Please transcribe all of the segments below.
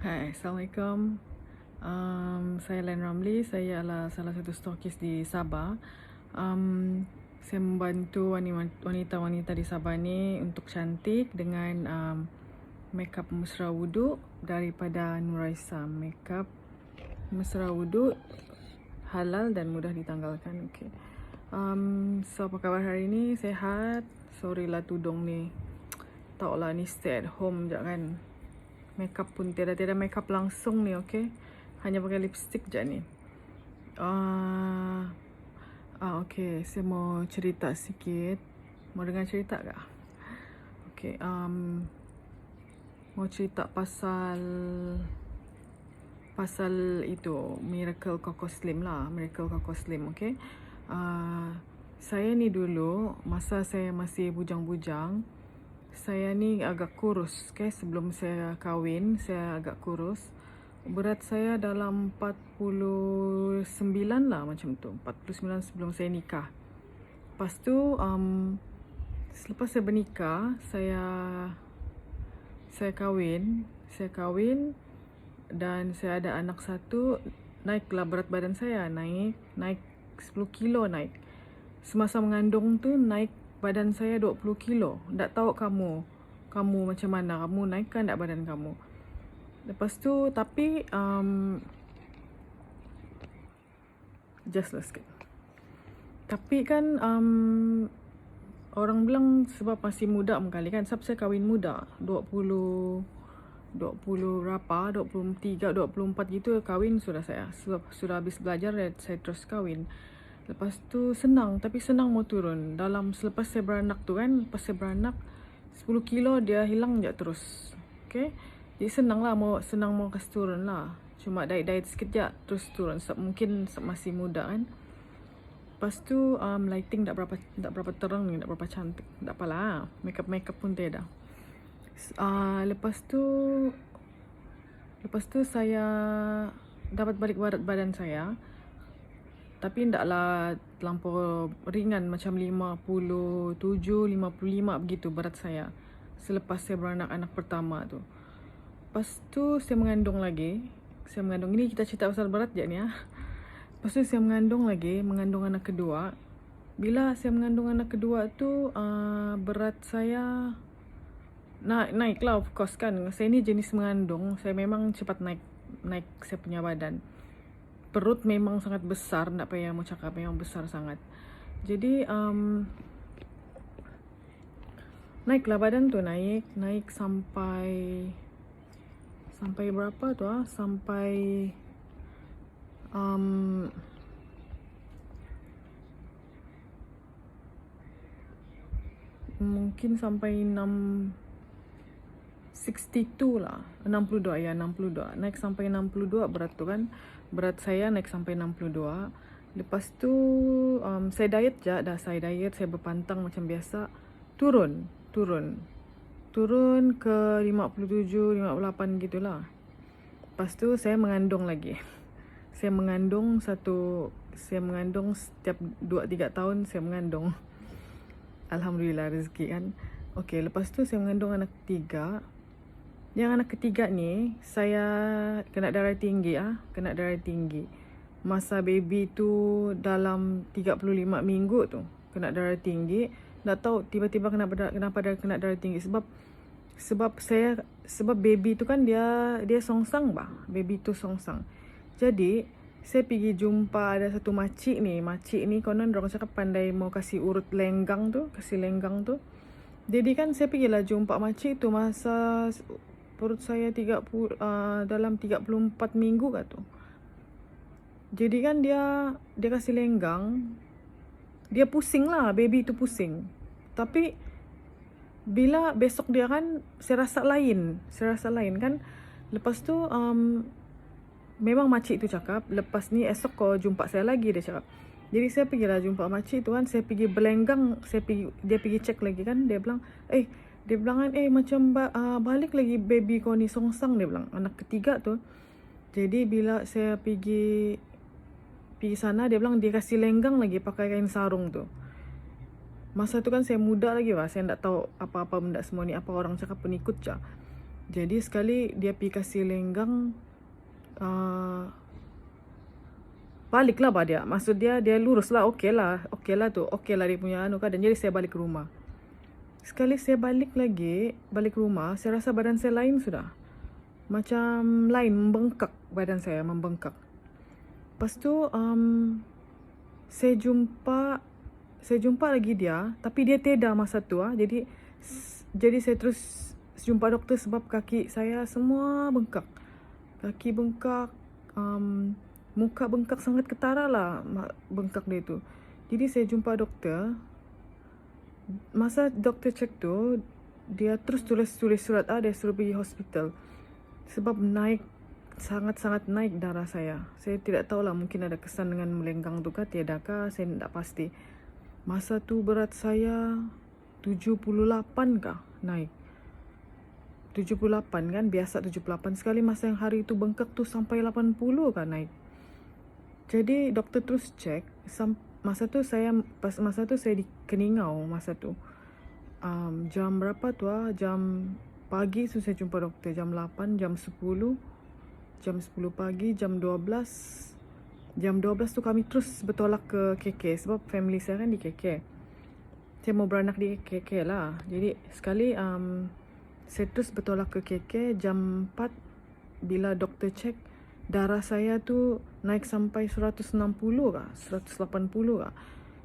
Hai, Assalamualaikum. Saya Len Ramli. Saya adalah salah satu stokis di Sabah. Saya membantu wanita-wanita di Sabah ni untuk cantik dengan makeup mesra wuduk daripada Nuraisa. Makeup mesra wuduk halal dan mudah ditanggalkan. Okay. So apa khabar hari ni? Sehat? Sorry lah tudung ni. Tahu lah ni stay at home je kan. Makeup pun tiada makeup langsung ni, okay? Hanya pakai lipstick je ni. Okay, saya mau cerita sikit. Mau dengar cerita tak? Okay, mau cerita pasal itu Miracle Coco Slim lah. Miracle Coco Slim, okay? Saya ni dulu masa saya masih bujang-bujang, saya ni agak kurus, okay? Sebelum saya kahwin, saya agak kurus. Berat saya dalam 49 lah macam tu. 49 sebelum saya nikah. Lepas tu, selepas saya bernikah, saya kahwin dan saya ada anak satu. Naiklah berat badan saya, naik 10 kilo naik. Semasa mengandung tu naik badan saya 20 kilo. Tak tahu kamu macam mana, kamu naikkan tak badan kamu? Lepas tu tapi just lah sikit. Tapi kan orang bilang sebab masih muda kali kan. Sebab saya kahwin muda, 20 berapa, 23, 24 gitu kahwin sudah saya. Sudah habis belajar dan saya terus kahwin. Lepas tu senang, tapi senang mau turun. Selepas saya beranak tu kan, lepas saya beranak 10 kilo dia hilang je terus. Okay? Jadi senang mau kasih turun lah. Cuma diet sikit je terus turun. Mungkin masih muda kan. Lepas tu lighting tak berapa terang ni, tak berapa cantik. Tak apalah, makeup pun tiada. Lepas tu saya dapat balik berat badan saya. Tapi taklah terlampau ringan, macam 57, 55 begitu berat saya selepas saya beranak anak pertama tu. Lepas tu saya mengandung lagi. Ini kita cerita pasal berat je ni ya. Lepas tu saya mengandung anak kedua. Bila saya mengandung anak kedua tu berat saya naik lah, of course kan. Saya ni jenis mengandung, saya memang cepat naik saya punya badan. Perut memang sangat besar, tak payah mau cakap, memang besar sangat. Jadi naiklah badan tu, naik sampai berapa tu sampai mungkin sampai 62 lah, 62 ya, 62. Naik sampai 62 berat tu kan. Berat saya naik sampai 62. Lepas tu saya diet je, saya berpantang macam biasa. Turun ke 57, 58 gitulah. Lepas tu saya mengandung lagi. Saya mengandung setiap 2-3 tahun saya mengandung. Alhamdulillah rezeki kan. Okay, lepas tu saya mengandung anak ketiga. Yang anak ketiga ni saya kena darah tinggi Masa baby tu dalam 35 minggu tu kena darah tinggi. Tak tahu tiba-tiba kenapa kena darah tinggi, sebab baby tu kan dia songsang bah. Baby tu songsang. Jadi saya pergi jumpa ada satu makcik ni konon orang cakap pandai mau kasih urut lenggang tu. Jadi kan saya pergilah jumpa makcik tu masa perut saya dalam 34 minggu kat tu. Jadi kan dia kasih lenggang. Dia pusing lah, baby tu pusing. Tapi bila besok dia kan saya rasa lain kan. Lepas tu memang makcik tu cakap, lepas ni esok kau jumpa saya lagi, dia cakap. Jadi saya pergilah jumpa makcik tu kan, saya pergi berlenggang, dia pergi cek lagi kan, dia bilang kan macam balik lagi baby kau ni songsang, dia bilang, anak ketiga tu. Jadi bila saya pergi sana, dia bilang dia kasih lenggang lagi pakai kain sarung tu. Masa tu kan saya muda lagi bah, saya tak tahu apa-apa benda semua ni, apa orang cakap pun ikut je. Jadi sekali dia pergi kasih lenggang, baliklah bah dia. Maksud dia lurus lah, okey lah dia punya keadaan. Jadi saya balik ke rumah. Sekali saya balik rumah, saya rasa badan saya lain sudah. Macam lain, membengkak badan saya, membengkak. Lepas tu saya jumpa lagi dia, tapi dia tiada masa tu jadi saya terus jumpa doktor sebab kaki saya semua bengkak. Kaki bengkak, muka bengkak sangat ketara lah bengkak dia tu. Jadi saya jumpa doktor. Masa doktor cek tu, dia terus tulis surat dia suruh pergi hospital. Sebab sangat-sangat naik darah saya. Saya tidak tahulah, mungkin ada kesan dengan melenggang tu kah, tiadakah, saya tidak pasti. Masa tu berat saya 78 kah naik. 78 kan, biasa 78. Sekali masa yang hari tu bengkak tu sampai 80 kah naik. Jadi doktor terus cek. Masa tu saya di Keningau masa tu. Jam berapa tu jam pagi tu saya jumpa doktor, jam 8, jam 10 pagi, jam 12 tu kami terus bertolak ke KK sebab family saya kan di KK. Saya mau beranak di KK lah. Jadi sekali saya terus bertolak ke KK jam 4. Bila doktor cek, darah saya tu naik sampai 160 kah, 180 kah.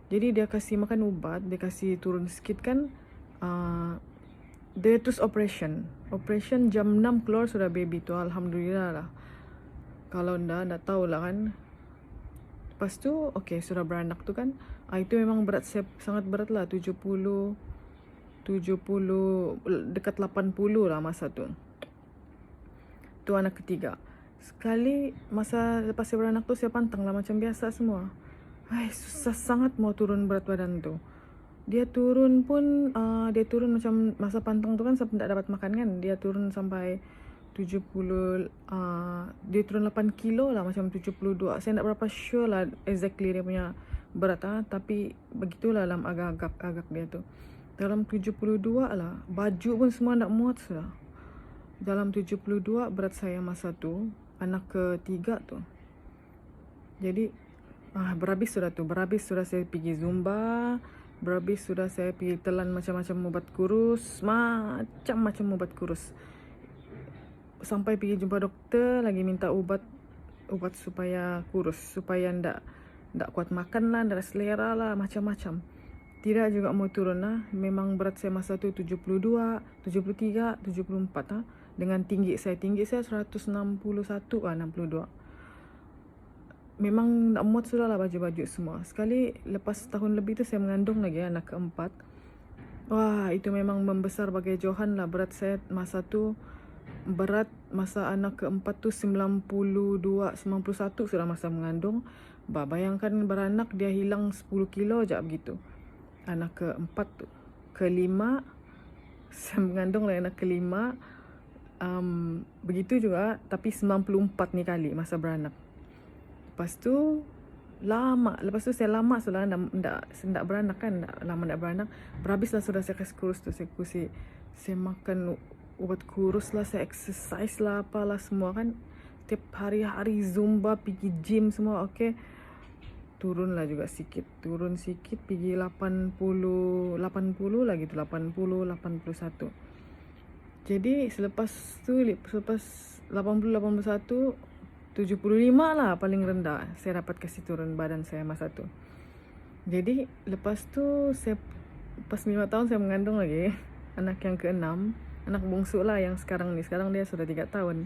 Jadi dia kasih makan ubat, dia kasih turun sikit kan. Dia terus operation jam 6 keluar sudah baby tu, alhamdulillah lah. Kalau ndak tahulah kan. Lepas tu okey, sudah beranak tu kan. Itu memang berat saya sangat berat lah, 70 dekat 80 lah masa tu. Tu anak ketiga. Sekali masa lepas saya beranak tu, saya pantang lah macam biasa semua. Susah sangat mau turun berat badan tu. Dia turun macam masa pantang tu kan sampai tak dapat makan kan. Dia turun sampai 70, dia turun 8 kilo lah, macam 72. Saya tak berapa sure lah exactly dia punya berat tapi begitulah dalam agak dia tu. Dalam 72 lah. Baju pun semua tak muat sudah. Dalam 72 berat saya masa tu, anak ketiga tu. Jadi berhabis sudah saya pergi Zumba, berhabis sudah saya pergi telan macam-macam ubat kurus, macam-macam ubat kurus. Sampai pergi jumpa doktor lagi, minta ubat supaya kurus, supaya ndak kuat makan lah, ndak selera lah, macam-macam. Tidak juga mau turun lah. Memang berat saya masa tu 72, 73, 74 dengan tinggi saya 161 62. Memang nak muat sudah lah baju-baju semua. Sekali lepas tahun lebih tu saya mengandung lagi anak keempat. Itu memang membesar bagai Johan lah. Berat saya masa tu, berat masa anak keempat tu 91 sudah masa mengandung. Bayangkan beranak dia hilang 10 kilo je begitu. Anak keempat tu. Kelima saya mengandung lah anak kelima. Begitu juga, tapi 94 ni kali masa beranak. Lepas tu saya lama sudah ndak beranak kan, lama ndak beranak. Berhabislah sudah saya kasih kurus tu, saya makan ubat kurus lah, saya exercise lah, apalah semua kan. Tiap hari Zumba, pergi gym semua, okey. Turun sikit, pergi 80 lagi tu, 80, 81. Jadi selepas 80, 81, 75 lah paling rendah saya dapat kasih turun badan saya masa tu. Jadi lepas tu pas 5 tahun saya mengandung lagi anak yang ke-6, anak bungsu lah yang sekarang dia sudah 3 tahun.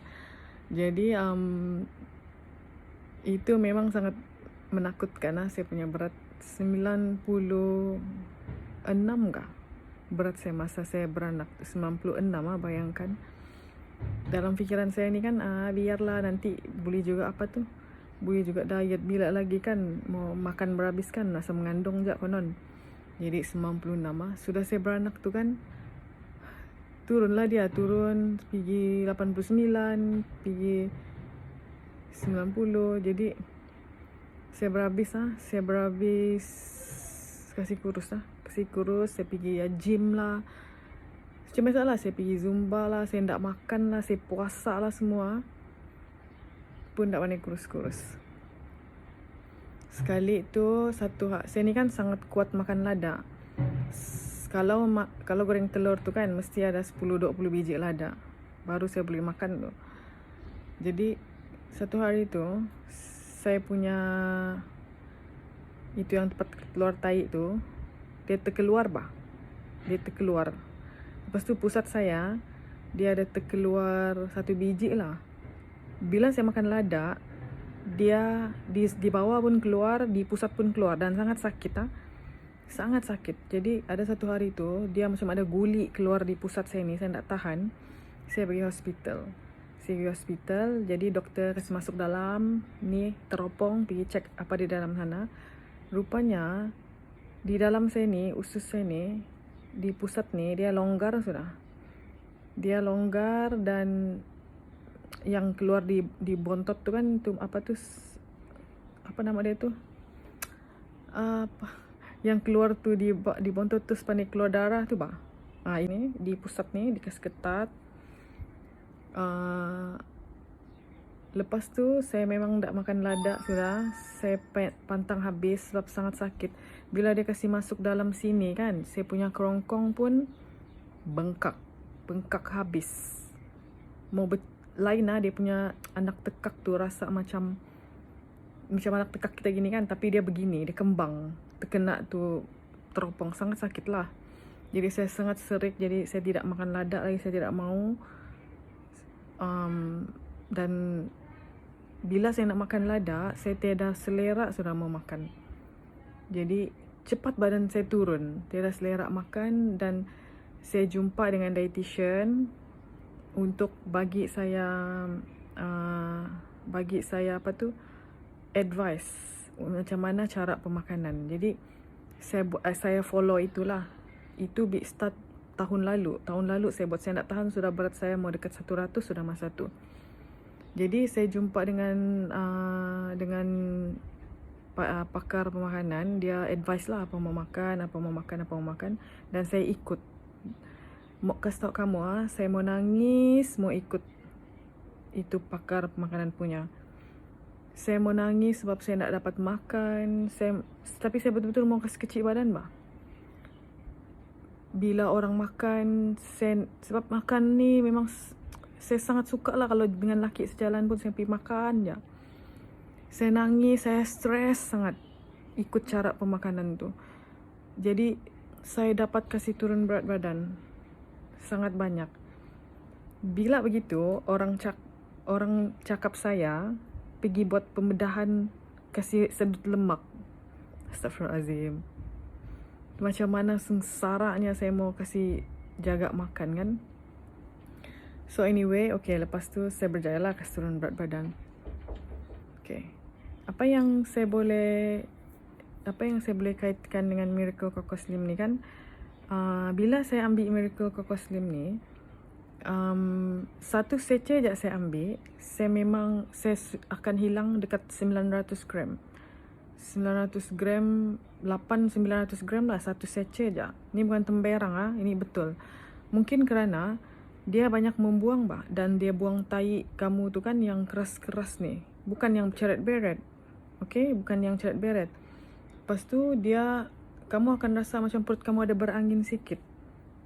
Jadi itu memang sangat menakutkan lah. Saya punya berat 96 kah berat saya masa saya beranak, 96 bayangkan. Dalam fikiran saya ni kan, biarlah nanti boleh juga boleh juga diet bila lagi kan, mau makan berhabis kan, masa mengandung je konon. Jadi 96 sudah saya beranak tu kan, turunlah dia, pergi 89, pergi 90. Jadi saya berhabis kasih kurus, saya pergi gym lah. Macam biasa lah, saya pergi zumba lah, saya tak makan lah, saya puasa lah semua, pun tak pandai kurus-kurus. Sekali tu saya ni kan sangat kuat makan lada. Kalau goreng telur tu kan mesti ada 10-20 biji lada, baru saya boleh makan tu. Jadi satu hari tu saya punya itu yang tempat keluar tai tu, dia terkeluar. Lepas tu pusat saya, dia ada terkeluar 1 biji lah. Bila saya makan lada, dia di bawah pun keluar, di pusat pun keluar, dan sangat sakit sangat sakit. Jadi ada satu hari tu dia macam ada guli keluar di pusat saya ni, saya tak tahan. Saya pergi hospital. Jadi doktor kasih masuk dalam ni, teropong pergi cek apa di dalam sana. Rupanya di dalam saya ni, usus saya ni, di pusat ni dia longgar sudah. Dia longgar, dan yang keluar di bontot tu kan, tu apa nama dia tu, yang keluar tu di bontot tu sepandai keluar darah tu ini di pusat ni dikasih ketat. Lepas tu saya memang tak makan lada sudah. Saya pantang habis sebab sangat sakit. Bila dia kasih masuk dalam sini kan, saya punya kerongkong pun bengkak habis. Lain dia punya anak tekak tu, rasa macam anak tekak kita gini kan, tapi dia begini, dia kembang, terkena tu teropong, sangat sakit lah. Jadi saya sangat serik, jadi saya tidak makan lada lagi, saya tidak mau. Dan bila saya nak makan lada, saya tiada selera sudah mau makan. Jadi cepat badan saya turun, tiada selera makan. Dan saya jumpa dengan dietitian untuk bagi saya advice macam mana cara pemakanan. Jadi saya follow itulah. Itu start tahun lalu saya buat. Saya nak tahan, sudah berat saya mau dekat 100 sudah masa tu. Jadi saya jumpa dengan pakar pemakanan. Dia advice lah apa mau makan, dan saya ikut. Mau kasih tahu kamu saya mau nangis mau ikut itu pakar pemakanan punya. Saya mau nangis sebab saya nak dapat makan. Tapi saya betul-betul mau kasih kecil badan bila orang makan, sebab makan ni memang saya sangat suka lah. Kalau dengan laki sejalan pun saya pergi makan je. Saya nangis, saya stres sangat ikut cara pemakanan tu. Jadi saya dapat kasih turun berat badan sangat banyak. Bila begitu orang cakap saya pergi buat pembedahan, kasih sedut lemak. Astagfirullahaladzim, macam mana sengsaranya saya mau kasih jaga makan kan. So anyway, lepas tu saya berjaya lah kasih turun berat badan. Apa yang saya boleh kaitkan dengan Miracle Coco Slim ni kan, bila saya ambil Miracle Coco Slim ni, satu sachet je saya ambil, saya akan hilang dekat 900 gram 900 gram lah, satu sachet je. Ni bukan temberang ini betul. Mungkin kerana dia banyak membuang dan dia buang tai kamu tu kan yang keras-keras ni, bukan yang ceret-beret. Bukan yang ceret-beret. Lepas tu kamu akan rasa macam perut kamu ada berangin sikit.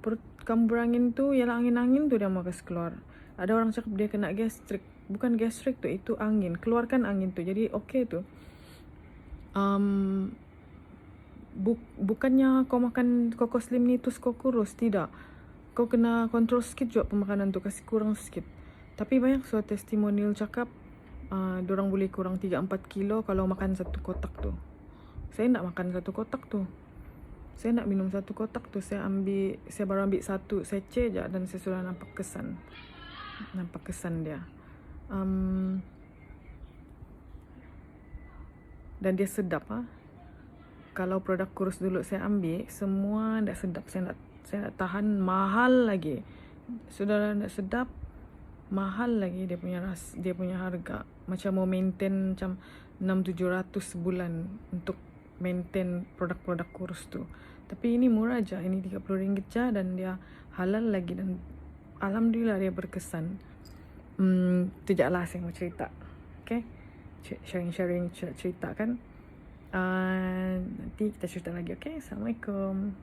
Perut kamu berangin tu, ialah angin-angin tu dia mau kasih keluar. Ada orang cakap dia kena gastrik. Bukan gastrik tu, itu angin. Keluarkan angin tu. Jadi tu. Bukannya kau makan Coco Slim ni terus kau kurus, tidak. Kau kena kontrol sikit juga pemakanan tu, kasih kurang sikit. Tapi banyak testimonial cakap dorang boleh kurang 3-4 kilo kalau makan satu kotak tu. Saya nak makan satu kotak tu. Saya nak minum satu kotak tu. Saya baru ambil satu sachet je, dan saya sudah nampak kesan dia. Dan dia sedap Kalau produk kurus dulu saya ambil, semua tak sedap. Saya nak tahan, mahal lagi. Sudah tak sedap, mahal lagi dia punya harga. Macam mau maintain macam 600-700 sebulan untuk maintain produk-produk kurus tu. Tapi ini murah aja. Ini RM30 je, dan dia halal lagi, dan alhamdulillah dia berkesan. Itu je lah saya mau cerita. Okay, sharing cerita kan. Nanti kita cerita lagi. Okay, Assalamualaikum.